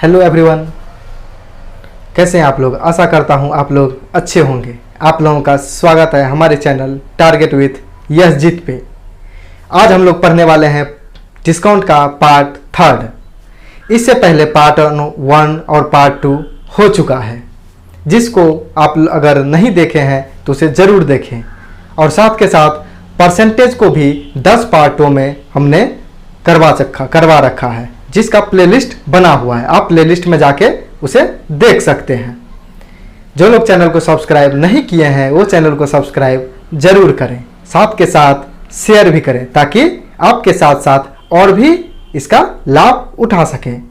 Hello everyone, कैसे हैं आप लोग। आशा करता हूं आप लोग अच्छे होंगे। आप लोगों का स्वागत है हमारे चैनल टारगेट विथ यश जीत पे। आज हम लोग पढ़ने वाले हैं डिस्काउंट का पार्ट 3। इससे पहले पार्ट 1 और पार्ट 2 हो चुका है, जिसको आप अगर नहीं देखे हैं तो उसे ज़रूर देखें। और साथ के साथ परसेंटेज को भी 10 पार्टों में हमने करवा रखा है, जिसका प्लेलिस्ट बना हुआ है। आप प्लेलिस्ट में जाके उसे देख सकते हैं। जो लोग चैनल को सब्सक्राइब नहीं किए हैं वो चैनल को सब्सक्राइब जरूर करें, साथ के साथ शेयर भी करें, ताकि आपके साथ साथ और भी इसका लाभ उठा सकें।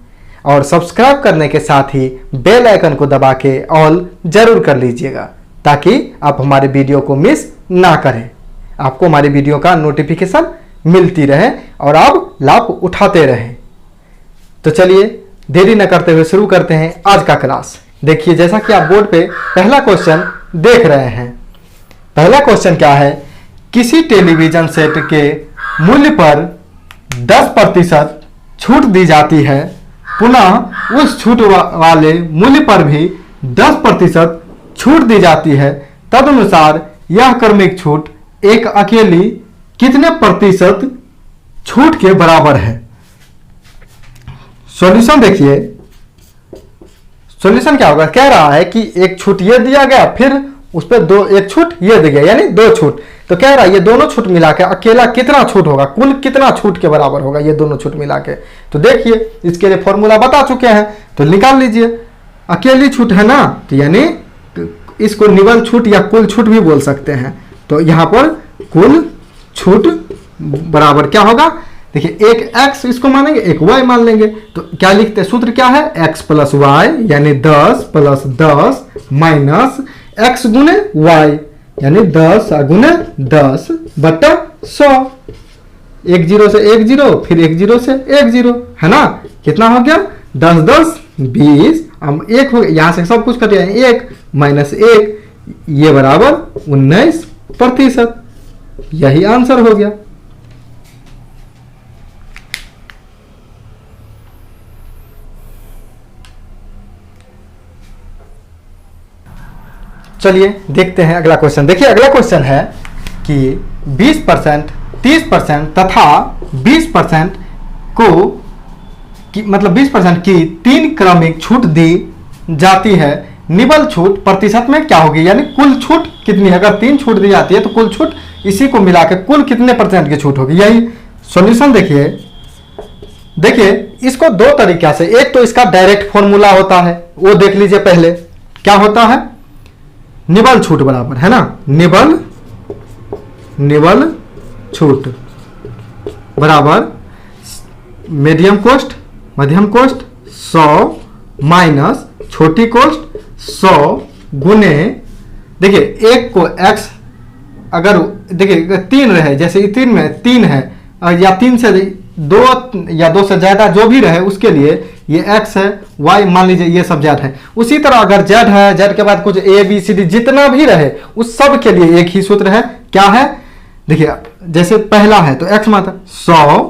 और सब्सक्राइब करने के साथ ही बेल आइकन को दबा के ऑल जरूर कर लीजिएगा, ताकि आप हमारे वीडियो को मिस ना करें। आपको हमारी वीडियो का नोटिफिकेशन मिलती रहे और आप लाभ उठाते रहें। तो चलिए देरी न करते हुए शुरू करते हैं आज का क्लास। देखिए, जैसा कि आप बोर्ड पे पहला क्वेश्चन देख रहे हैं। पहला क्वेश्चन क्या है, किसी टेलीविजन सेट के मूल्य पर 10% छूट दी जाती है, पुनः उस छूट वाले मूल्य पर भी 10% छूट दी जाती है। तदनुसार यह क्रमिक छूट एक अकेली कितने प्रतिशत छूट के बराबर है। सॉल्यूशन देखिए, सॉल्यूशन क्या होगा। कह रहा है कि एक छूट ये दिया गया, फिर उस पर एक छूट ये दिया गया, यानी 2 छूट। तो कह रहा है ये दोनों छूट मिला के अकेला कितना छूट होगा, कुल कितना छूट के बराबर होगा ये दोनों छूट मिला के। तो देखिए, इसके लिए फॉर्मूला बता चुके हैं, तो निकाल लीजिए। अकेली छूट है ना, तो यानी इसको निवल छूट या कुल छूट भी बोल सकते हैं। तो यहाँ पर कुल छूट बराबर क्या होगा, देखिए एक x इसको मानेंगे, एक y मान लेंगे। तो क्या लिखते हैं, सूत्र क्या है, x प्लस वाई, यानी 10 प्लस 10 माइनस x गुने y, यानी 10 गुने 10 बटा 100। 1 0 से 1 0, फिर 1 0 से 1 0, है ना। कितना हो गया, 10 10 20, हम 1 हो गया, यहां से सब कुछ कट गया, 1 माइनस 1, ये बराबर 19%। यही आंसर हो गया। चलिए देखते हैं अगला क्वेश्चन। देखिए, अगला क्वेश्चन है कि 20%, 30% तथा 20% मतलब 20% की 3 क्रमिक छूट दी जाती है। निवल छूट प्रतिशत में क्या होगी, यानी कुल छूट कितनी है। अगर 3 छूट दी जाती है तो कुल छूट इसी को मिला के कुल कितने % की छूट होगी, यही सॉल्यूशन। देखिए इसको 2 तरीका से, एक तो इसका डायरेक्ट फॉर्मूला होता है, वो देख लीजिए पहले। क्या होता है, निवल छूट बराबर है ना, निवल छूट बराबर मध्यम कोष्ठ 100 माइनस छोटी कोष्ठ 100 गुने, देखिए एक को x, अगर देखिए 3 रहे, जैसे 3 में 3 है, या 3 से 2 या 2 से ज्यादा जो भी रहे उसके लिए ये x है, y मान लीजिए ये सब z है। उसी तरह अगर z है, z के बाद कुछ a b c d जितना भी रहे उस सब के लिए एक ही सूत्र है। क्या है, देखिए जैसे पहला है तो x मात्रा 100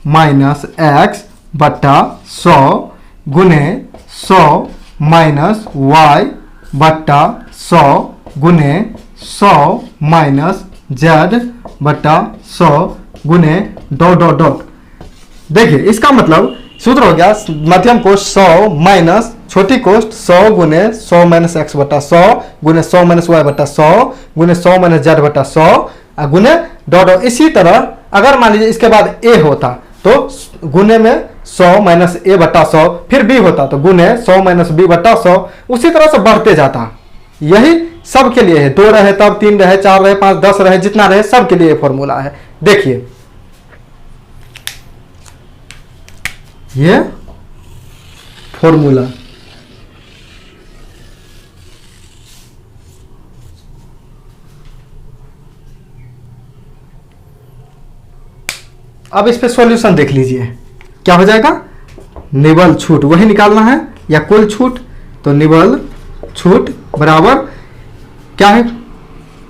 माइनस x बट्टा 100 गुने 100 माइनस y बट्टा 100 गुने 100 माइनस z बट्टा 100 गुने ... देखिए इसका मतलब सूत्र हो गया, मध्यम कोष्ठ 100 माइनस छोटी कोष्ठ 100 गुने 100 माइनस x बटा 100 गुने 100 माइनस y बटा 100 गुने 100 माइनस z बटा 100 गुने ... इसी तरह अगर मान लीजिए इसके बाद a होता तो गुने में 100 माइनस a बटा 100, फिर b होता तो गुने 100 माइनस b बटा 100, उसी तरह से बढ़ते जाता। यही सब के लिए है, 2 रहे तब 3 रहे, 4 रहे, 5 10 रहे, जितना रहे सब के लिए फॉर्मूला है। देखिए ये फॉर्मूला, अब इस पे सॉल्यूशन देख लीजिए। क्या हो जाएगा, निवल छूट वही निकालना है या कुल छूट, तो निवल छूट बराबर क्या है,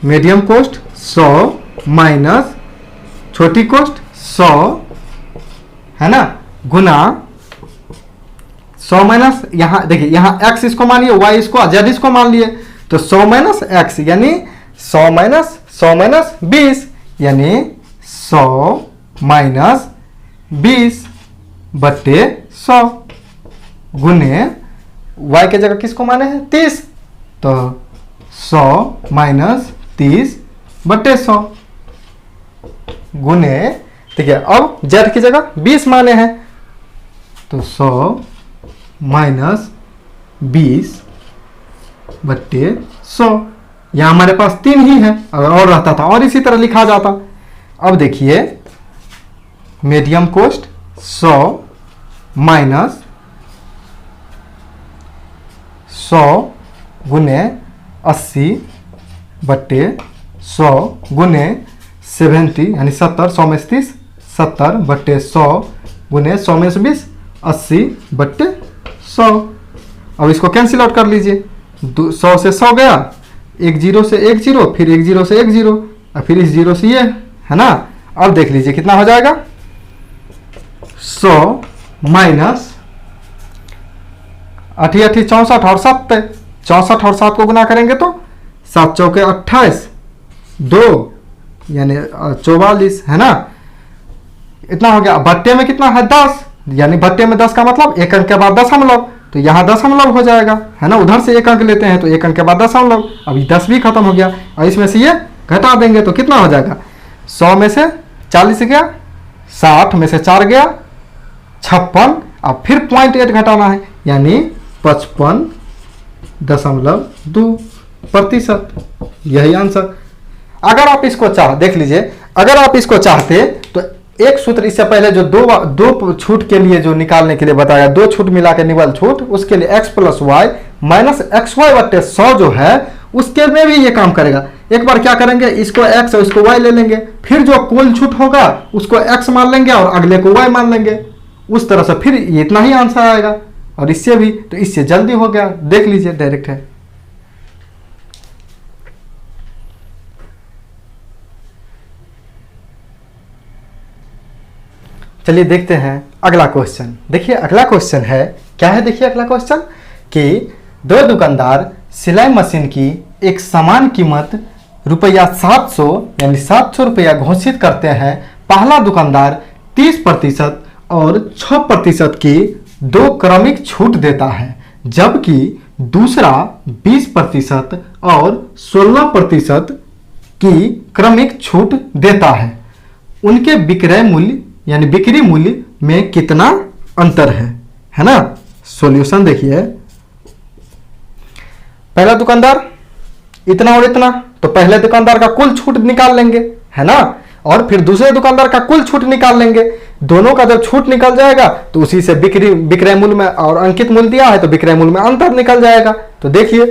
मीडियम कोष्ठ 100 माइनस छोटी कोष्ठ 100, है ना, गुना 100 माइनस, यहाँ देखिए यहाँ x इसको मान लिए, y इसको, z इसको मान लिए, तो 100 माइनस x यानी 100 माइनस 20 यानी 100 माइनस 20 बट्टे 100 गुने y के जगह किसको माने हैं 30, तो 100 माइनस 30 बट्टे 100 गुने, ठीक है, अब z की जगह 20 माने हैं, तो 100 माइनस 20 बट्टे 100। यहां हमारे पास 3 ही है, अगर और रहता था और इसी तरह लिखा जाता। अब देखिए मीडियम कॉस्ट 100 माइनस 100 गुने 80 बट्टे 100 गुने 70 यानी 70, 100 में से 30 70 बट्टे 100 गुने 100 में से 20 80 बट्टे 100। अब इसको कैंसिल आउट कर लीजिए, 100 से 100 गया, एक जीरो से एक जीरो, फिर एक जीरो से एक जीरो, और फिर इस जीरो से ये, है ना। अब देख लीजिए कितना हो जाएगा, 100 माइनस 8 8 64 और 7 64 और 7 को गुना करेंगे तो 7 चौके 28 2 यानी 44, है ना। इतना हो गया। बट्टे में कितना है 10, यानी बट्टे में 10 का मतलब एक अंक के बाद दशमलव, तो यहाँ दशमलव हो जाएगा, है ना। उधर से एक अंक लेते हैं तो एक अंक के बाद दशमलव, अभी 10 भी खत्म हो गया, और इसमें से ये घटा देंगे तो कितना हो जाएगा, 100 में से 40 गया, 60 में से 4 गया 56, अब फिर 0.8 घटाना है यानी 55.2%, यही आंसर। अगर आप इसको देख लीजिए, अगर आप इसको चाहते तो एक सूत्र इससे पहले जो दो छूट के लिए जो निकालने के लिए बताया, 2 छूट मिला के निवल छूट, उसके लिए x plus Y minus X Y बट्टे 100 जो है उसके में भी ये काम करेगा। एक बार क्या करेंगे, इसको x और इसको y ले लेंगे, फिर जो कुल छूट होगा उसको x मान लेंगे और अगले को y मान लेंगे, उस तरह से फिर इतना ही आंसर आएगा। और इससे भी, तो इससे जल्दी हो गया, देख लीजिए डायरेक्ट है। चलिए देखते हैं अगला क्वेश्चन। देखिए अगला क्वेश्चन है, क्या है, देखिए अगला क्वेश्चन कि 2 दुकानदार सिलाई मशीन की एक समान कीमत ₹700 यानी 700 रुपया घोषित करते हैं। पहला दुकानदार 30% और 6% की 2 क्रमिक छूट देता है, जबकि दूसरा 20% और 16% की क्रमिक छूट देता है। उनके विक्रय मूल्य यानी बिक्री मूल्य में कितना अंतर है ना। सॉल्यूशन देखिए, पहला दुकानदार इतना और इतना, तो पहले दुकानदार का कुल छूट निकाल लेंगे, है ना, और फिर दूसरे दुकानदार का कुल छूट निकाल लेंगे। दोनों का जब छूट निकल जाएगा तो उसी से विक्रय मूल्य में, और अंकित मूल्य दिया है तो विक्रय मूल्य में अंतर निकल जाएगा। तो देखिए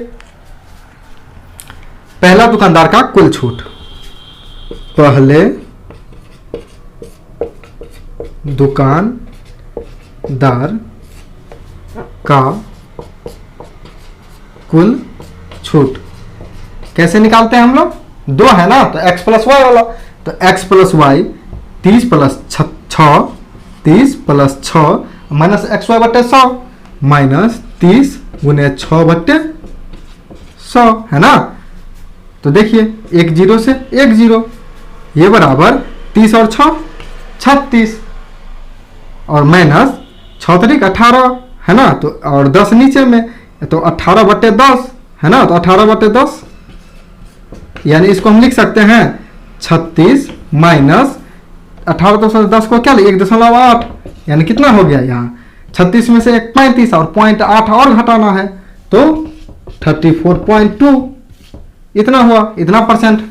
पहला दुकानदार का कुल छूट, पहले दुकानदार का कुल छूट कैसे निकालते हैं हम लोग, 2 है ना, तो x प्लस वाई वाला, तो x plus Y 30 plus 6 30 plus 6 minus X Y बट्टे 100 माइनस 30 गुने 6 बट्टे 100, है ना। तो देखिए एक जीरो से एक जीरो, ये बराबर 30 और 6 36 और माइनस 6 तरीक 18, है ना, तो और 10 नीचे में, तो 18 बट्टे 10, है ना, तो 18 बट्टे 10 यानी इसको हम लिख सकते हैं 36 माइनस 18 तो 10 को क्या लिख 1.8 यानी कितना हो गया, यहाँ 36 में से 35 और 0.8 और घटाना है तो 34.2 इतना हुआ, इतना परसेंट।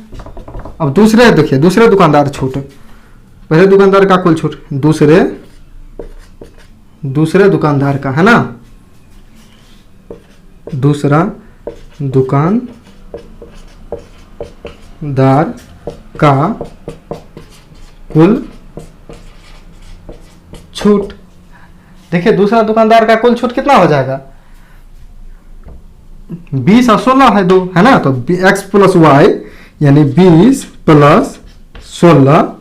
अब दूसरे देखिए, दूसरे दुकानदार छूट, पहले दुकानदार का कुल छूट, दूसरे दुकानदार का, है ना, दूसरा दुकानदार का कुल छूट। देखिए दूसरा दुकानदार का कुल छूट कितना हो जाएगा, 20 और 16 है 2, है ना, तो x प्लस वाई यानी 20 प्लस 16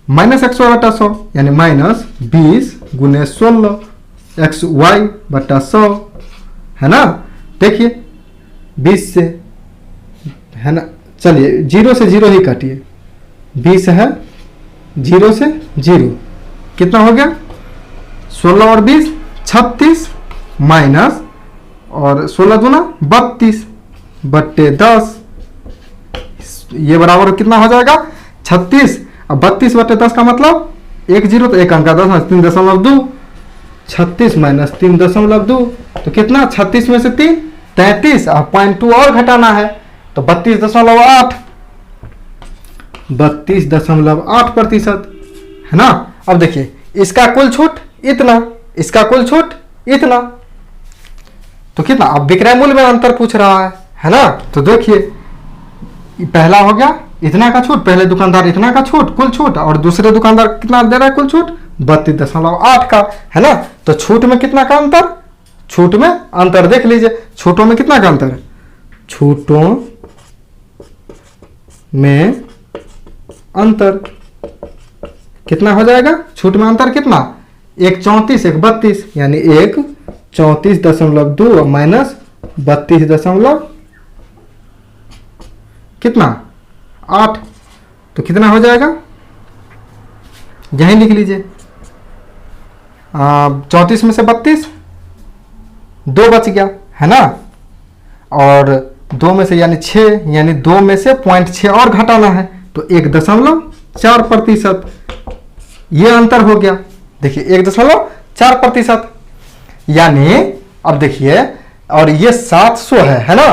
माइनस एक्स वाई बटा 100 यानी माइनस 20 गुने 16 एक्स वाई बट्टा 100, है ना। देखिए 20 से, है ना, चलिए 0 से 0 ही काटिए, 20 है, 0 से 0 कितना हो गया 16 और 20 36 माइनस, और 16 दूना 32 बट्टे 10, ये बराबर कितना हो जाएगा 36। अब 32 बट्टे 10 का मतलब 1 0 तो एक अंक का 10 3.2, 36 माइनस 3.2 तो कितना 36 में से 3 33, अब 0.2 और घटाना है तो 32.8, 32.8% है ना। अब देखिए इसका कुल छूट इतना, इसका कुल छूट इतना, तो कितना, अब विक्रय मूल्य में अंतर पूछ रहा है ना। तो देखिए पहला हो गया इतना का छूट, पहले दुकानदार इतना का छूट कुल छूट, और दूसरे दुकानदार कितना दे रहा है कुल छूट 32.8 का, है ना। तो छूट में कितना का अंतर, छूट में अंतर देख लीजिए, छूटों में कितना का अंतर, छूटों में अंतर कितना हो जाएगा, छूट में अंतर कितना, 1 34 1 32, यानी 1 34.2 माइनस 32 कितना 8, तो कितना हो जाएगा, यही लिख लीजिए 34 में से 32 2 बच गया, है ना, और 2 में से यानी 6, यानी 2 में से 0.6 और घटाना है तो 1.4%, ये अंतर हो गया। देखिए 1.4%, यानी अब देखिए, और ये 700 है ना,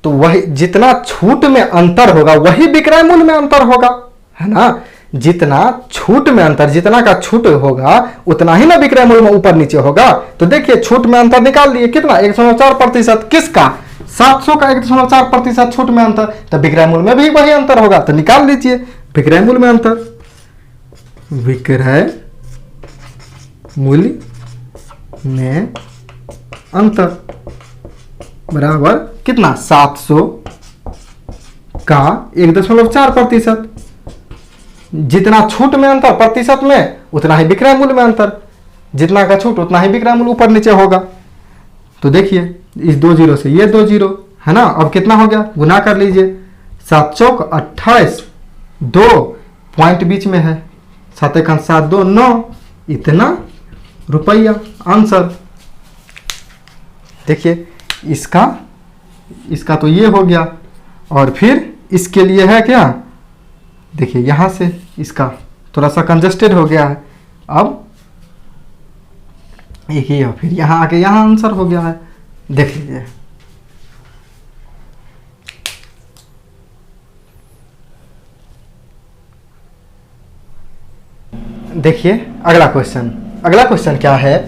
तो वही जितना छूट में अंतर होगा वही विक्रय मूल्य में अंतर होगा, है ना। जितना छूट में अंतर, जितना का छूट होगा उतना ही ना विक्रय मूल्य में ऊपर नीचे होगा। तो देखिए छूट में अंतर निकाल लिए कितना 1.4%, किसका 700 का 1.4% छूट में अंतर, तो विक्रय मूल्य में भी वही अंतर होगा, तो निकाल लीजिए विक्रय मूल्य में अंतर, विक्रय मूल्य में अंतर बराबर कितना 700 का 1.4%, जितना छूट में अंतर प्रतिशत में उतना ही विक्रय मूल्य में अंतर, जितना का छूट उतना ही विक्रय मूल्य ऊपर नीचे होगा। तो देखिए इस 2 0 से ये 2 0, है ना। अब कितना हो गया, गुना कर लीजिए, 7 चौक 28, 2 पॉइंट बीच में है, 7 1 7 2 9, इतना रुपया आंसर। देखिए इसका तो ये हो गया, और फिर इसके लिए है क्या, देखिए यहां से इसका थोड़ा सा कंजस्टेड हो गया है, अब एक ही, फिर यहां आके यहां आंसर हो गया है, देख लीजिए। देखिए अगला क्वेश्चन क्या है,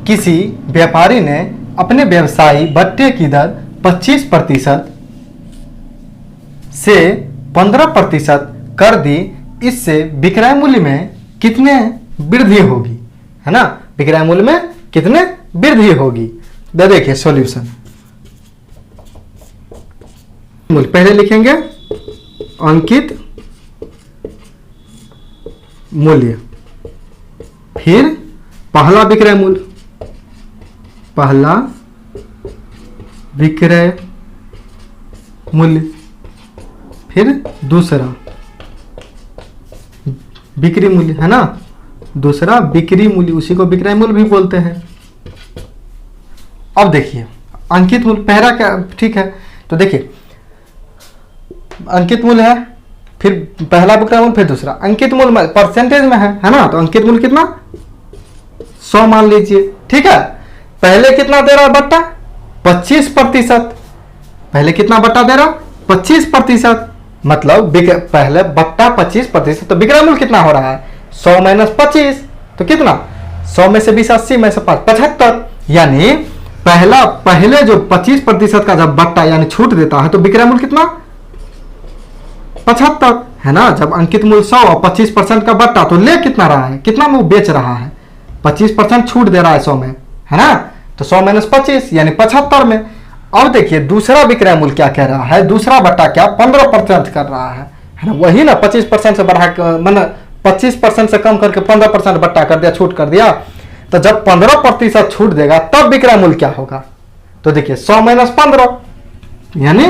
किसी व्यापारी ने अपने व्यवसायी भत्ते की दर 25% से 15% कर दी, इससे विक्रय मूल्य में कितने वृद्धि होगी, है ना, विक्रय मूल्य में कितने वृद्धि होगी। देखिए सॉल्यूशन, मूल्य पहले लिखेंगे अंकित मूल्य, फिर पहला विक्रय मूल्य, पहला विक्रय मूल्य, फिर दूसरा बिक्री मूल्य, है ना, दूसरा बिक्री मूल्य, उसी को विक्रय मूल्य भी बोलते हैं। अब देखिए अंकित मूल्य पहला क्या, ठीक है, तो देखिए अंकित मूल्य है, फिर पहला विक्रय मूल्य, फिर दूसरा अंकित मूल्य परसेंटेज में है ना, तो अंकित मूल्य कितना 100 मान लीजिए, ठीक है। पहले कितना दे रहा है बट्टा 25%, पहले कितना बट्टा दे रहा 25%, मतलब पहले बट्टा 25%, तो विक्रय मूल्य कितना हो रहा है 100 माइनस 25, तो कितना 100 में से 20 80 में से 5 75, यानी पहले जो 25% का जब बट्टा यानी छूट देता है तो विक्रय मूल्य कितना 75, है ना। जब अंकित मूल्य 100 और 25% का बट्टा, तो ले कितना रहा है, कितना में वो बेच रहा है 25% छूट दे रहा है 100 में, है ना, तो 100 माइनस 25 यानी 75 में। अब देखिए दूसरा विक्रय मूल्य क्या कह रहा है, दूसरा बट्टा क्या 15% कर रहा है ना, वही ना 25% से बढ़ा, मतलब 25% से कम करके 15% बट्टा कर दिया, छूट कर दिया, तो जब 15% छूट देगा तब विक्रय मूल्य क्या होगा? तो देखिए 100 माइनस 15 यानी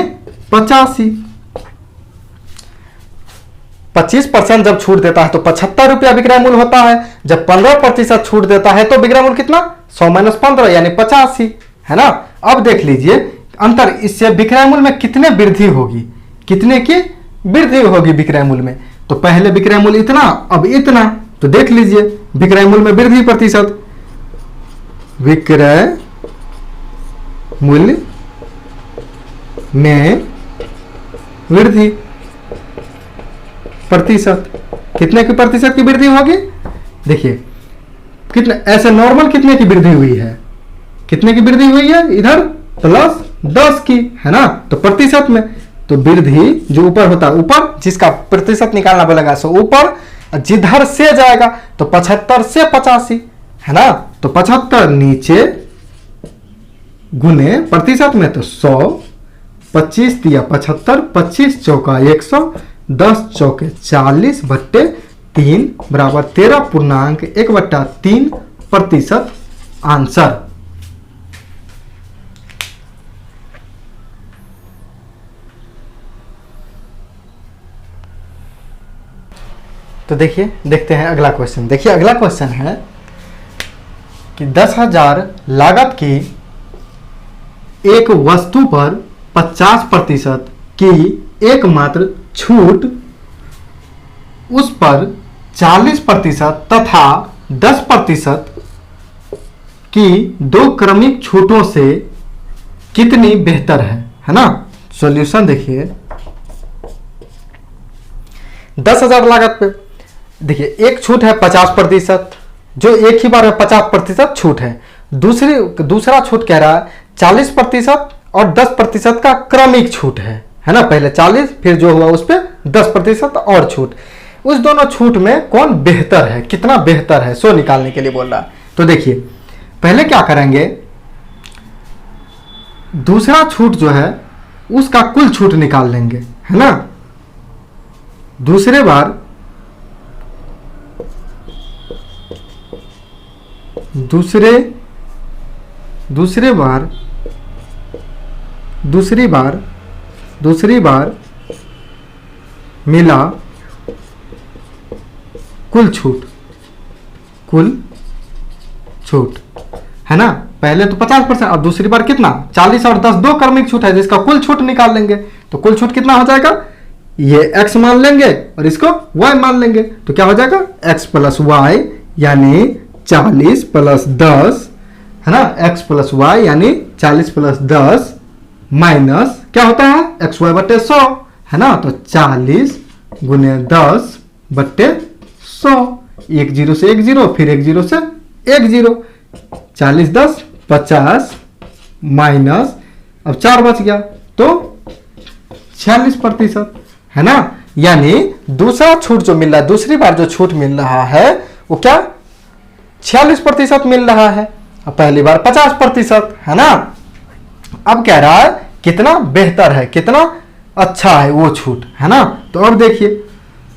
85। 25% जब छूट देता है तो 75 रुपया विक्रय मूल्य होता है। जब 15% छूट देता है तो विक्रय मूल्य कितना? 100 माइनस 15 यानी 85, है ना। अब देख लीजिए अंतर, इससे विक्रय मूल्य में कितने वृद्धि होगी, कितने की वृद्धि होगी विक्रय मूल्य में? तो पहले विक्रय मूल्य इतना, अब इतना, तो देख लीजिए विक्रय मूल्य में वृद्धि प्रतिशत, विक्रय मूल्य में वृद्धि प्रतिशत, कितने की प्रतिशत की वृद्धि होगी? देखिए कितने, ऐसे नॉर्मल कितने की वृद्धि हुई है, कितने की वृद्धि हुई है? इधर प्लस 10 की, है ना। तो प्रतिशत में तो वृद्धि जो ऊपर होता है, ऊपर जिसका प्रतिशत निकालना बोलेगा सो ऊपर, जिधर से जाएगा तो 75 से 85, है ना। तो 75 नीचे गुने प्रतिशत में तो 100, 25 दिया 75, 25 चौका 100, 10 चौके 40 बट्टे 3 बराबर 13.1/3% आंसर। तो देखिए, देखते हैं अगला क्वेश्चन। देखिए अगला क्वेश्चन है कि 10,000 लागत की एक वस्तु पर 50% की एकमात्र छूट उस पर 40% तथा 10% की दो क्रमिक छूटों से कितनी बेहतर है ना। सॉल्यूशन देखिए, 10,000 लागत पे देखिए एक छूट है 50%, जो एक ही बार में 50% छूट है। दूसरा छूट कह रहा है 40% और 10% का क्रमिक छूट है ना। पहले 40 फिर जो हुआ उस पर 10% और छूट। उस दोनों छूट में कौन बेहतर है, कितना बेहतर है, सो निकालने के लिए बोल रहा है। तो देखिए पहले क्या करेंगे, दूसरा छूट जो है उसका कुल छूट निकाल लेंगे, है ना। दूसरी बार मिला कुल छूट, है ना। पहले तो 50%, अब दूसरी बार कितना, 40 और 10 दो क्रमिक छूट है जिसका कुल छूट निकाल लेंगे। तो कुल छूट कितना हो जाएगा, ये x मान लेंगे और इसको y मान लेंगे, तो क्या हो जाएगा x प्लस वाई यानी 40 प्लस 10, है ना। x प्लस वाई यानी 40 प्लस 10 माइनस क्या होता है XY बट्टे 100, है ना। तो 40 गुने 10 बट्टे 100, एक जीरो से एक जीरो, फिर एक जीरो से एक जीरो, 40 10 50 माइनस, अब 4 बच गया तो 46%, है ना। यानी दूसरा छूट जो मिल रहा है, दूसरी बार जो छूट मिल रहा है वो क्या 46% मिल रहा है, और पहली बार 50%, है ना। अब कह रहा है कितना बेहतर है, कितना अच्छा है वो छूट, है ना। तो अब देखिए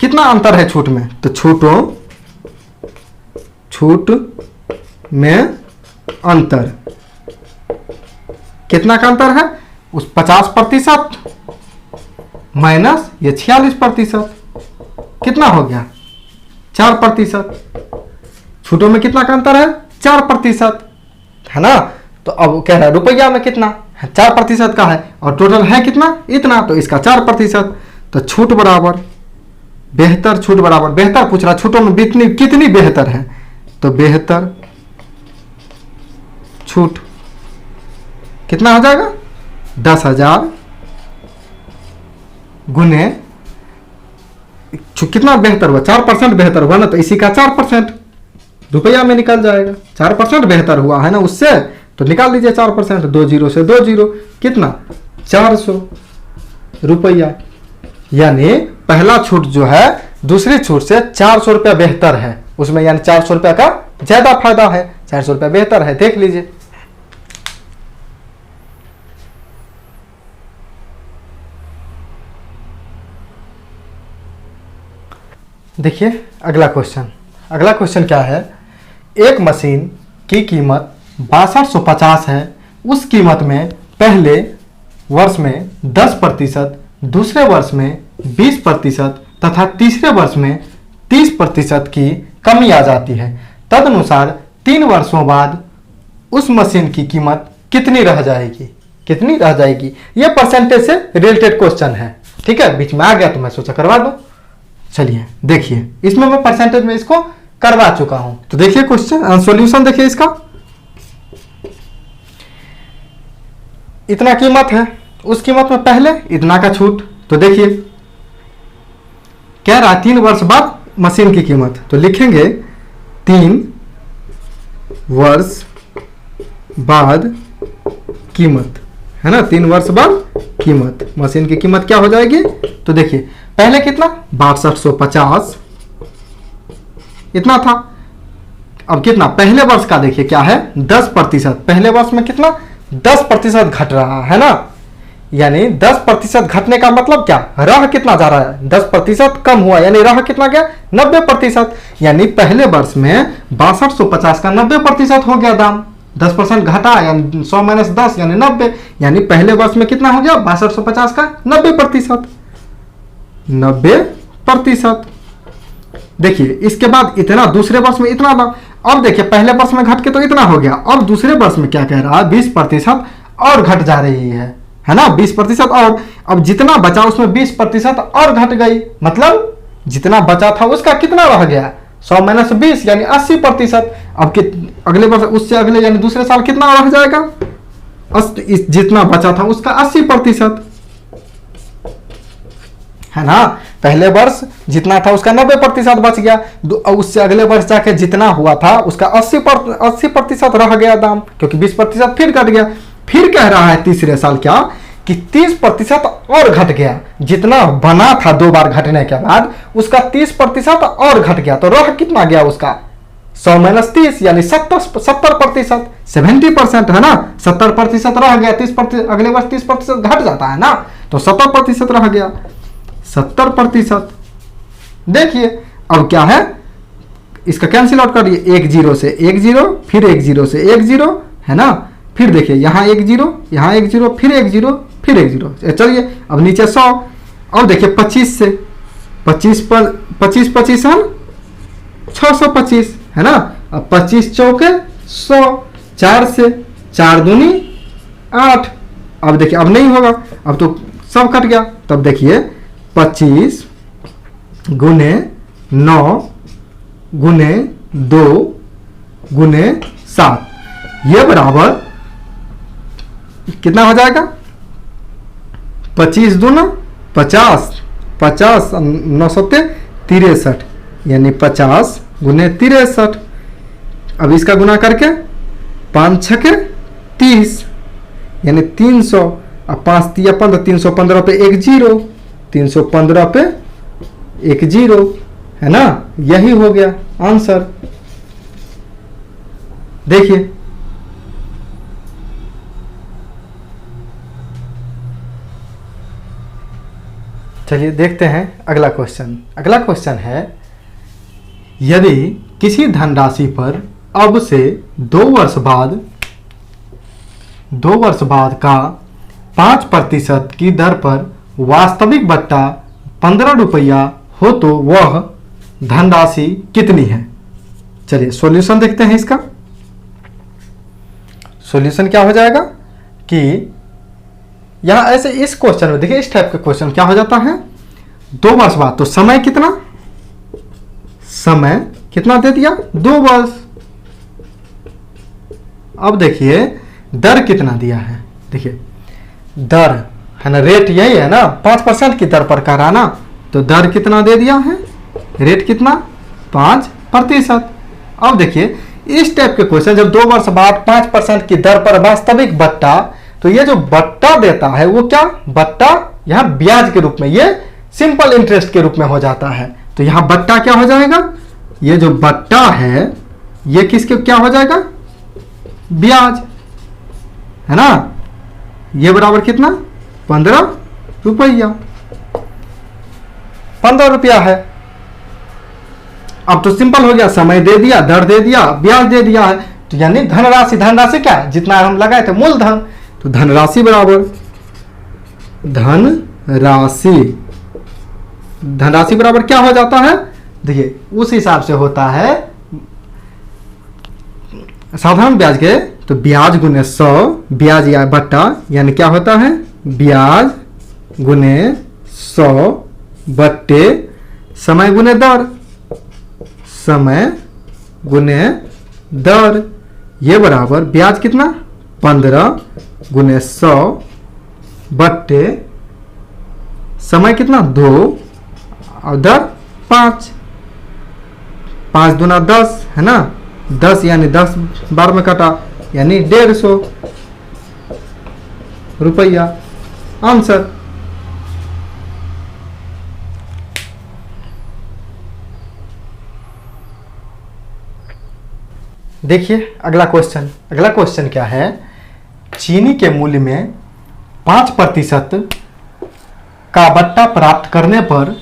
कितना अंतर है छूट में, तो छूट में अंतर कितना का अंतर है, उस 50% माइनस ये 46%, कितना हो गया 4%। छूटों में कितना का अंतर है 4%, है ना। तो अब कह रहा है रुपया में कितना है, 4% का है, और टोटल है कितना, इतना, तो इसका 4%। तो छूट बराबर बेहतर, छूट बराबर बेहतर पूछ रहा, छूटों में कितनी बेहतर है, तो बेहतर छूट कितना हो जाएगा 10,000 गुने कितना बेहतर हुआ, 4% बेहतर हुआ ना, तो इसी का 4% रुपया में निकल जाएगा। 4% बेहतर हुआ है ना उससे, तो निकाल लीजिए 4%, 2 जीरो से 2 जीरो, कितना 400 रुपया। यानी पहला छूट जो है दूसरी छूट से 400 रुपया बेहतर है उसमें, यानी 400 रुपया का ज्यादा फायदा है, 400 रुपया बेहतर है, देख लीजिए। देखिए अगला क्वेश्चन क्या है, एक मशीन की कीमत 6250 है, उस कीमत में पहले वर्ष में 10%, दूसरे वर्ष में 20% तथा तीसरे वर्ष में 30% की कमी आ जाती है। तदनुसार 3 वर्षों बाद उस मशीन की कीमत कितनी रह जाएगी, कितनी रह जाएगी। यह परसेंटेज से रिलेटेड क्वेश्चन है, ठीक है। बीच में आ गया तो मैं सोचा करवा दूं। चलिए देखिए, इसमें मैं परसेंटेज में इसको करवा चुका हूं। तो देखिए क्वेश्चन सॉल्यूशन देखिए इसका। इतना कीमत है, उस कीमत में पहले इतना का छूट। तो देखिए कह रहा है 3 वर्ष बाद मशीन की कीमत, तो लिखेंगे 3 वर्ष बाद कीमत, है ना। 3 वर्ष बाद कीमत, मशीन की कीमत क्या हो जाएगी। तो देखिए पहले कितना 6250 इतना था। अब कितना पहले वर्ष का देखिए क्या है 10%। पहले वर्ष में कितना 10% घट रहा है ना, यानी 10% घटने का मतलब क्या, रह कितना जा रहा है 10% कम हुआ, यानी रह कितना गया 90%। यानी पहले वर्ष में 6250 का 90% हो गया दाम। 10% घटा यानी 100 - 10 यानी 90, यानी पहले वर्ष में कितना हो गया 6250 का 90%। 90%। देखिए इसके बाद इतना, दूसरे वर्ष में इतना दाम। अब देखिए पहले वर्ष में घट के तो इतना हो गया, अब दूसरे वर्ष में क्या कह रहा है 20% और घट जा रही है ना, 20% और। अब जितना बचा उसमें 20% और घट गई, मतलब जितना बचा था उसका कितना रह गया 100 - 20 यानी 80%। अब अगले वर्ष उससे अगले यानी दूसरे साल कितना रह जाएगा, जितना बचा था उसका 80%, है ना। पहले वर्ष जितना था उसका 90% बच गया, उससे अगले वर्ष जाके जितना हुआ था उसका 80% रह गया दाम, क्योंकि 20% फिर घट गया। फिर कह रहा है तीसरे साल क्या कि 30% और घट गया, जितना बना था 2 बार घटने के बाद उसका 30% और घट गया, तो रह कितना गया उसका 100 - 30 यानी 70%, 70% है ना। 70% रह गया, 30% अगले वर्ष 30% घट जाता है ना, तो 70% रह गया, 70%। देखिए अब क्या है, इसका कैंसिल आउट करिए, 1 0 से 1 0, फिर 1 0 से 1 0, है ना। फिर देखिए यहाँ 1 0, यहाँ 1 0, फिर 1 0, फिर 1 0। चलिए अब नीचे 100। अब देखिए 25 से 25 पर 25 25 625, है ना। अब 25 चौके 100, 4 से 4 दूनी 8। अब देखिए अब नहीं होगा, अब तो सब कट गया। तब देखिए 25 गुने 9 गुने 2 गुने 7, ये बराबर कितना हो जाएगा 25 दूना 50, 50 9 सत्ते 63, यानी 50 गुने 63। अब इसका गुना करके 5 छके 30 यानी 300, अब 5 तिया 15, 315 पे 1 0, 315 पे 1 0, है ना। यही हो गया आंसर। देखिए चलिए देखते हैं अगला क्वेश्चन। अगला क्वेश्चन है, यदि किसी धनराशि पर अब से 2 वर्ष बाद का 5% की दर पर वास्तविक बट्टा 15 रुपया हो तो वह धनराशि कितनी है। चलिए सॉल्यूशन देखते हैं इसका। सॉल्यूशन क्या हो जाएगा कि यहां ऐसे इस क्वेश्चन में देखिए, इस टाइप का क्वेश्चन क्या हो जाता है 2 वर्ष बाद, तो समय कितना, समय कितना दे दिया 2 वर्ष। अब देखिए दर कितना दिया है, देखिए दर है ना, रेट यही है ना, 5% की दर पर कराना, तो दर कितना दे दिया है, रेट कितना 5%। अब देखिए इस टाइप के क्वेश्चन जब 2 वर्ष बाद 5% की दर पर वास्तविक बट्टा, तो ये जो बट्टा देता है वो क्या, बट्टा यहां ब्याज के रूप में, ये सिंपल इंटरेस्ट के रूप में हो जाता है। तो यहां बट्टा क्या हो जाएगा, ये जो बट्टा है ये किसके क्या हो जाएगा, ब्याज, है ना। ये बराबर कितना 15 रुपया, 15 रुपया है। अब तो सिंपल हो गया, समय दे दिया, दर दे दिया, ब्याज दे दिया है। तो यानी धनराशि, धनराशि क्या जितना हम लगाए थे मूलधन, तो धनराशि बराबर धनराशि, धनराशि बराबर क्या हो जाता है, देखिए उस हिसाब से होता है साधारण ब्याज के, तो ब्याज गुने 100, ब्याज या बट्टा, यानी क्या होता है ब्याज गुने 100 बट्टे समय गुने दर, समय गुने दर, ये बराबर ब्याज कितना 15 गुने 100 बट्टे समय कितना 2 और दर 5, 5 दूना 10 है ना, 10 यानी 10 बार में कटा यानी 150 रुपया आंसर। देखिए अगला क्वेश्चन, अगला क्वेश्चन क्या है, चीनी के मूल्य में 5% का बट्टा प्राप्त करने पर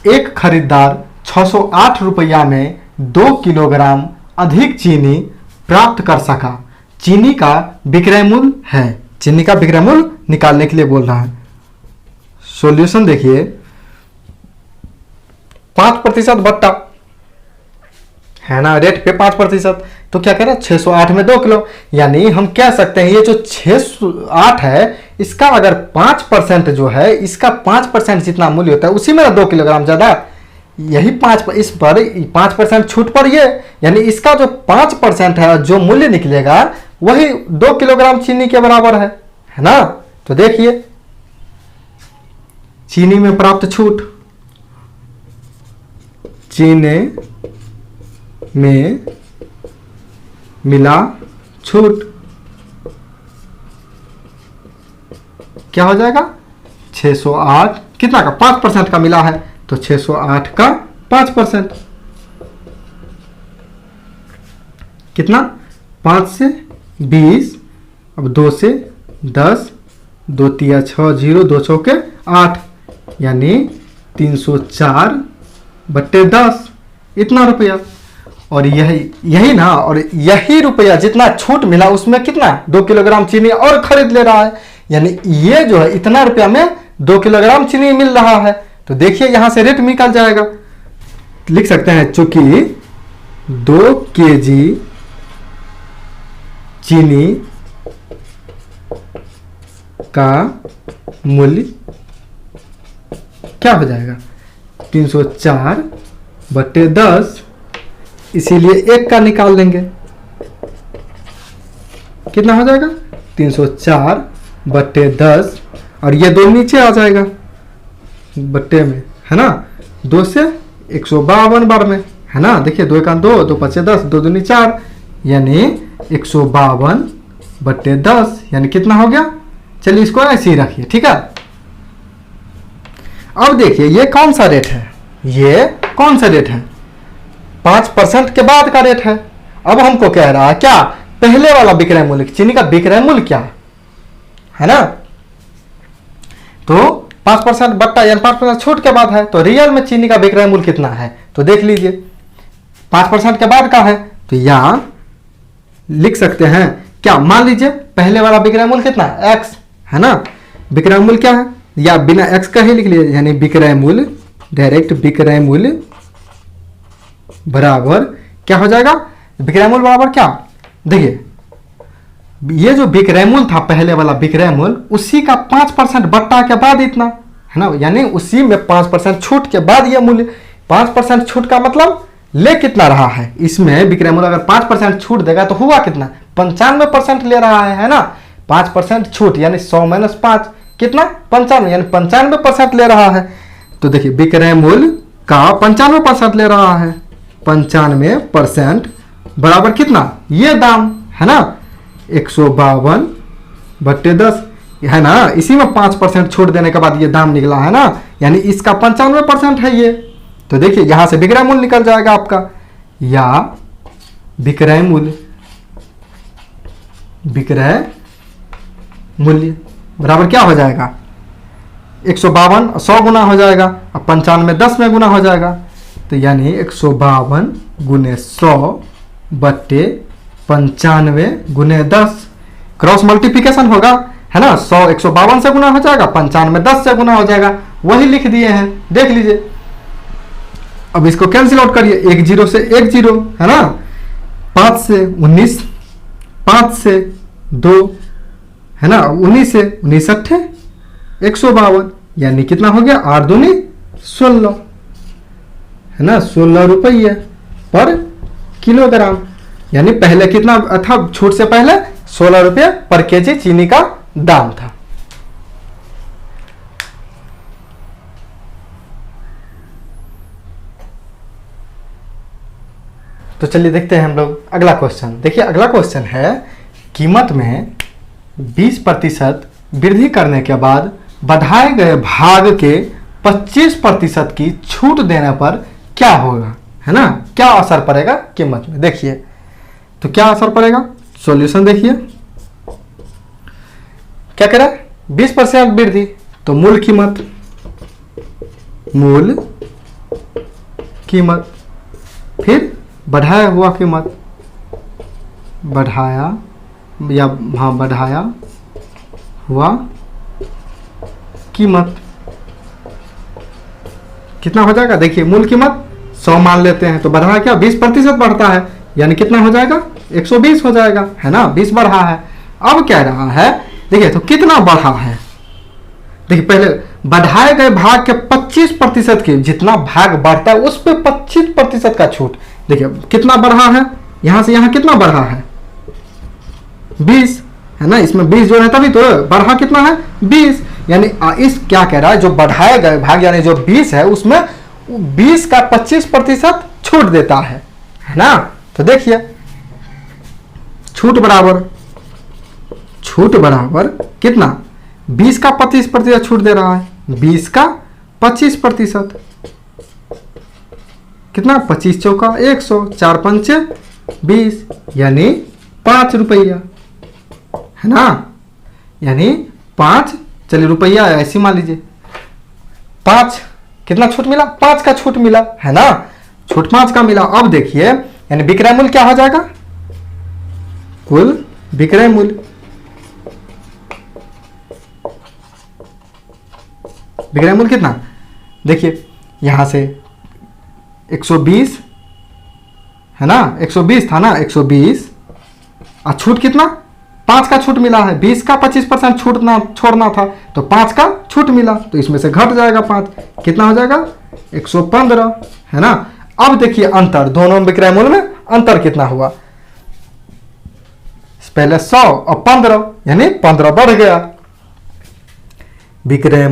एक खरीदार 608 रुपया में 2 किलोग्राम अधिक चीनी प्राप्त कर सका। चीनी का विक्रय मूल्य है, चीनी का विक्रय मूल्य निकालने के लिए बोल रहा है। सॉल्यूशन देखिए, 5% बट्टा है ना, रेट पे 5%, तो क्या करें 608 में 2 किलो, यानी हम कह सकते हैं ये जो 608 है इसका अगर 5% जो है, इसका 5% जितना मूल्य होता है उसी में 2 किलोग्राम ज्यादा, यही 5 इस पर 5% छूट पर ये, यानी इसका जो 5% है जो मूल्य निकलेगा वही 2 किलोग्राम चीनी के बराबर है ना। तो देखिए चीनी में प्राप्त छूट, चीनी में मिला छूट क्या हो जाएगा 608, कितना का 5% का मिला है, तो 608 का 5% कितना 5 से 20, अब 2 से 10, 2 तिया 6 0, 2 चौके 8, यानी 304 बट्टे 10 इतना रुपया। और यही ना, और यही रुपया जितना छूट मिला उसमें कितना 2 किलोग्राम चीनी और खरीद ले रहा है, यानी ये जो है इतना रुपया में 2 किलोग्राम चीनी मिल रहा है। तो देखिए यहां से रेट निकल जाएगा, लिख सकते हैं चूंकि 2 केजी चीनी का मूल्य क्या हो जाएगा 304 बट्टे 10, इसीलिए एक का निकाल लेंगे, कितना हो जाएगा 304 बट्टे 10, और ये 2 नीचे आ जाएगा बट्टे में है ना, 2 से 152 बार में है ना, देखिए 2 का 2, 2 5 10, 2 दूनी 4, यानी 152 बट्टे 10, यानी कितना हो गया। चलिए इसको ऐसे ही रखिए, ठीक है। अब देखिए ये कौन सा रेट है, ये कौन सा रेट है 5% के बाद का रेट है। अब हमको कह रहा है क्या पहले वाला विक्रय मूल्य, चीनी का विक्रय मूल्य क्या है ना, तो 5% बट्टा यानी 5% छूट के बाद है, तो रियल में चीनी का विक्रय मूल्य कितना है, तो देख लीजिए 5% के बाद का है, तो यहां लिख सकते हैं क्या, मान लीजिए पहले वाला विक्रय मूल्य कितना x है ना, विक्रय मूल्य क्या है, या बिना x का ही लिख लीजिए, यानी विक्रय मूल्य, डायरेक्ट विक्रय मूल्य बराबर क्या हो जाएगा, विक्रय मूल्य बराबर क्या, देखिए ये जो विक्रय मूल्य था पहले वाला विक्रय मूल्य, उसी का 5% बट्टा के बाद इतना है ना, यानी उसी में 5% छूट के बाद ये मूल्य, 5% छूट का मतलब ले कितना रहा है, इसमें विक्रय मूल्य अगर 5% छूट देगा तो हुआ कितना 95% ले रहा है ना, 5% छूट यानी 100 माइनस 5 कितना 95, यानी 95% ले रहा है। तो देखिए विक्रय मूल्य का 95% ले रहा है, 95% बराबर कितना ये दाम है ना 152 बट्टे 10 है ना, इसी में 5% छूट देने के बाद ये दाम निकला है ना, यानी इसका 95% है ये। तो देखिए यहां से विक्रय मूल्य निकल जाएगा आपका, या विक्रय मूल्य, विक्रय मूल्य बराबर क्या हो जाएगा 152 100 गुना हो जाएगा, अब 95 10 में गुना हो जाएगा, तो यानी 152 गुने 100 बट्टे 95 गुने 10, क्रॉस मल्टीप्लिकेशन होगा, है ना। 100 152 से गुना हो जाएगा, 95 10 से गुना हो जाएगा, वही लिख दिए हैं, देख लीजिए। अब इसको कैंसिल आउट करिए, 1 0 से 1 0, है ना। 5 से 19, 5 से 2, है ना। 19 से 19 अट्ठे 152, यानी कितना हो गया, 8 दूनी 16, है ना। 16 रुपये पर किलोग्राम, यानी पहले कितना था, छूट से पहले 16 रुपये पर केजी चीनी का दाम था। तो चलिए देखते हैं हम लोग अगला क्वेश्चन। देखिए अगला क्वेश्चन है, कीमत में 20% वृद्धि करने के बाद बढ़ाए गए भाग के 25% की छूट देने पर क्या होगा, है ना। क्या असर पड़ेगा कीमत में, देखिए तो क्या असर पड़ेगा, सॉल्यूशन देखिए। क्या कह रहा है, 20% वृद्धि, तो मूल कीमत, फिर बढ़ाया हुआ कीमत, बढ़ाया हुआ कीमत कितना हो जाएगा। देखिए मूल कीमत 100 मान लेते हैं, तो बढ़ा क्या, 20% बढ़ता है, यानी कितना हो जाएगा, 120 हो जाएगा, है ना। 20 बढ़ा है। अब कह रहा है, देखिए तो कितना बढ़ा है, देखिए पहले बढ़ाए गए भाग के 25% की, जितना भाग बढ़ता है उस पर 25% का छूट। देखिए कितना बढ़ा है, यहां से यहां कितना बढ़ा है, 20, है ना। इसमें 20 जो है तभी तो बढ़ा कितना है, 20, यानी इस क्या कह रहा है, जो बढ़ाए गए भाग यानी जो 20 है उसमें 20 का 25% छूट देता है ना। तो देखिए छूट बराबर कितना, 20 का 25% छूट दे रहा है, 20 का 25%, कितना, 25 चौका 100, 4 पंचे 20, यानी 5 रुपया, है ना। यानी 5, चलिए रुपया ऐसे मान लीजिए, 5 कितना छूट मिला, 5 का छूट मिला, है ना। छूट 5 का मिला। अब देखिए यानी विक्रय मूल्य क्या हो जाएगा, कुल विक्रय मूल्य, कितना, देखिए यहां से 120, है ना, 120 था ना, 120, और छूट कितना, 5 का छूट मिला है, 20 का 25% छोड़ना था, तो 5 का छूट मिला, तो इसमें से घट जाएगा 5, कितना हो जाएगा, 115, है ना। अब देखिए अंतर, दोनों विक्रय मूल्य में अंतर कितना हुआ, पहले 100 और 15, यानी 15 बढ़ गया। विक्रय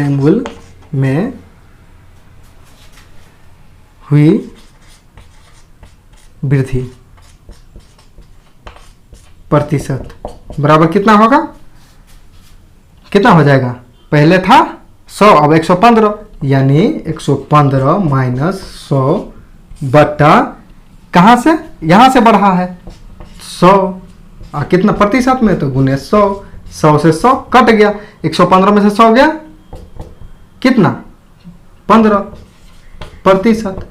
मूल्य में हुई वृद्धि प्रतिशत बराबर कितना होगा, कितना हो जाएगा, पहले था 100 अब 115, यानी 115 माइनस 100 बटा, कहाँ से, यहाँ से बढ़ा है 100, कितना प्रतिशत में, तो गुने 100, 100 से 100 कट गया, 115 में से 100 गया, कितना, 15%,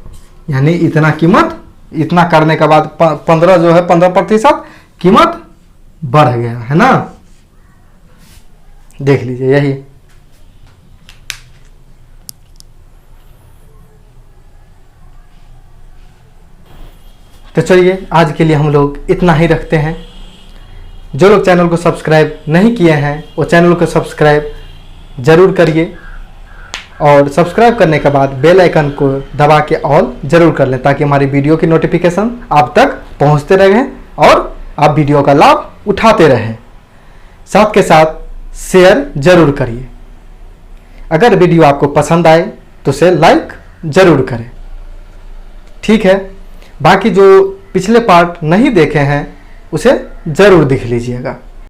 यानी इतना कीमत, इतना करने के बाद 15 जो है 15% कीमत बढ़ गया, है ना। देख लीजिए यही। तो चलिए आज के लिए हम लोग इतना ही रखते हैं। जो लोग चैनल को सब्सक्राइब नहीं किए हैं वो चैनल को सब्सक्राइब जरूर करिए, और सब्सक्राइब करने के बाद बेल आइकन को दबा के ऑल जरूर कर लें, ताकि हमारी वीडियो की नोटिफिकेशन आप तक पहुंचते रहें और आप वीडियो का लाभ उठाते रहें। साथ के साथ शेयर जरूर करिए। अगर वीडियो आपको पसंद आए तो उसे लाइक जरूर करें, ठीक है। बाकी जो पिछले पार्ट नहीं देखे हैं उसे जरूर देख लीजिएगा।